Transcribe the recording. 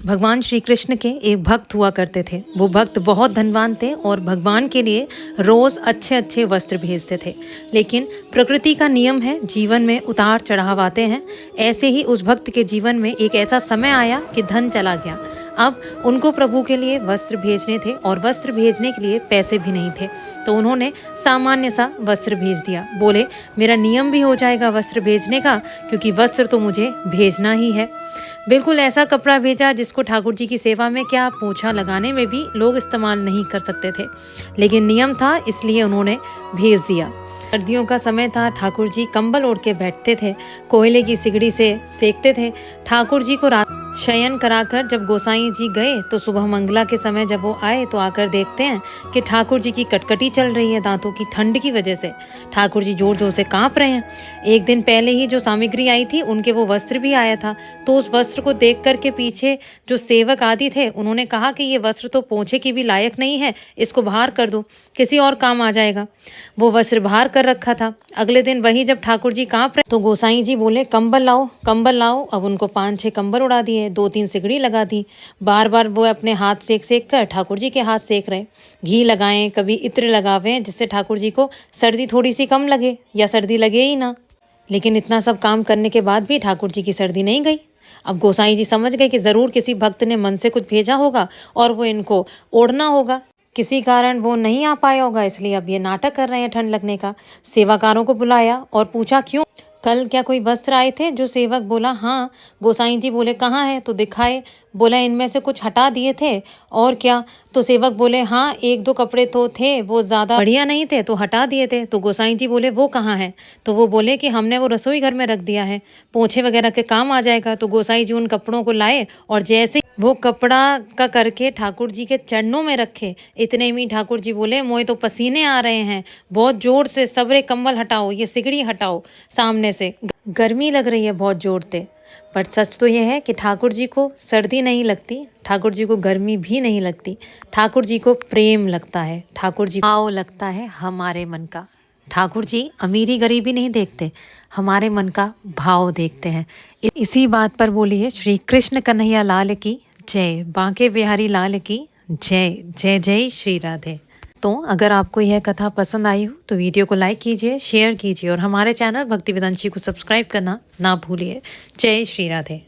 भगवान श्री कृष्ण के एक भक्त हुआ करते थे। वो भक्त बहुत धनवान थे और भगवान के लिए रोज अच्छे अच्छे वस्त्र भेजते थे। लेकिन प्रकृति का नियम है, जीवन में उतार चढ़ाव आते हैं। ऐसे ही उस भक्त के जीवन में एक ऐसा समय आया कि धन चला गया। अब उनको प्रभु के लिए वस्त्र भेजने थे और वस्त्र भेजने के लिए पैसे भी नहीं थे, तो उन्होंने सामान्य सा वस्त्र भेज दिया। बोले मेरा नियम भी हो जाएगा वस्त्र भेजने का, क्योंकि वस्त्र तो मुझे भेजना ही है। बिल्कुल ऐसा कपड़ा भेजा जिसको ठाकुर जी की सेवा में क्या पोछा लगाने में भी लोग इस्तेमाल नहीं कर सकते थे, लेकिन नियम था इसलिए उन्होंने भेज दिया। सर्दियों का समय था, ठाकुर जी कंबल ओढ़ के बैठते थे, कोयले की सिगड़ी से सेकते थे। ठाकुर जी को रात शयन कराकर जब गोसाई जी गए तो सुबह मंगला के समय जब वो आए तो आकर देखते हैं कि ठाकुर जी की कटकटी चल रही है। दांतों की ठंड की वजह से ठाकुर जी जोर जोर से कांप रहे हैं। एक दिन पहले ही जो सामग्री आई थी उनके वो वस्त्र भी आया था, तो उस वस्त्र को देख कर के पीछे जो सेवक आदि थे उन्होंने कहा कि ये वस्त्र तो पोंछे की भी लायक नहीं है, इसको बाहर कर दो, किसी और काम आ जाएगा। वो वस्त्र बाहर कर रखा था। अगले दिन वही जब ठाकुर जी कांप रहे तो गोसाई जी बोले कंबल लाओ, कंबल लाओ। अब उनको 5-6 कंबल उड़ा दिए, 2-3 सिगड़ी लगा दी। बार बार वो अपने हाथ सेक सेक कर ठाकुर जी के हाथ सेक रहे। घी लगाएं, कभी इत्र लगावे, जिससे ठाकुर जी को सर्दी थोड़ी सी कम लगे या सर्दी लगे ही ना। लेकिन इतना सब काम करने के बाद भी ठाकुर जी की सर्दी नहीं गई। अब गोसाई जी समझ गए कि जरूर किसी भक्त ने मन से कुछ भेजा होगा और वो इनको ओढ़ना होगा। किसी कारण वो नहीं आ पाया होगा, इसलिए अब ये नाटक कर रहे हैं ठंड लगने का। सेवाकारों को बुलाया और पूछा क्यों, कल क्या कोई वस्त्र आए थे? जो सेवक बोला हाँ। गोसाई जी बोले कहाँ है? तो दिखाए। बोला इनमें से कुछ हटा दिए थे। और क्या? तो सेवक बोले हाँ 1-2 कपड़े तो थे, वो ज्यादा बढ़िया नहीं थे तो हटा दिए थे। तो गोसाई जी बोले वो कहाँ है? तो वो बोले कि हमने वो रसोई घर में रख दिया है, पोछे वगैरह के काम आ जाएगा। तो गोसाई जी उन कपड़ों को लाए और जैसे वो कपड़ा का करके ठाकुर जी के चरणों में रखे, इतने में ठाकुर जी बोले मोए तो पसीने आ रहे हैं, बहुत जोर से सबरे कंबल हटाओ, ये सिगड़ी हटाओ सामने से, गर्मी लग रही है बहुत जोर से। पर सच तो यह है कि ठाकुर जी को सर्दी नहीं लगती, ठाकुर जी को गर्मी भी नहीं लगती, ठाकुर जी को प्रेम लगता है, ठाकुर जी भाव लगता है हमारे मन का। ठाकुर जी अमीरी गरीबी नहीं देखते, हमारे मन का भाव देखते हैं। इसी बात पर बोलिए श्री कृष्ण कन्हैया लाल की जय, बांके बिहारी लाल की जय। जय जय श्री राधे। तो अगर आपको यह कथा पसंद आई हो तो वीडियो को लाइक कीजिए, शेयर कीजिए और हमारे चैनल भक्ति वेदांशी को सब्सक्राइब करना ना भूलिए। जय श्री राधे।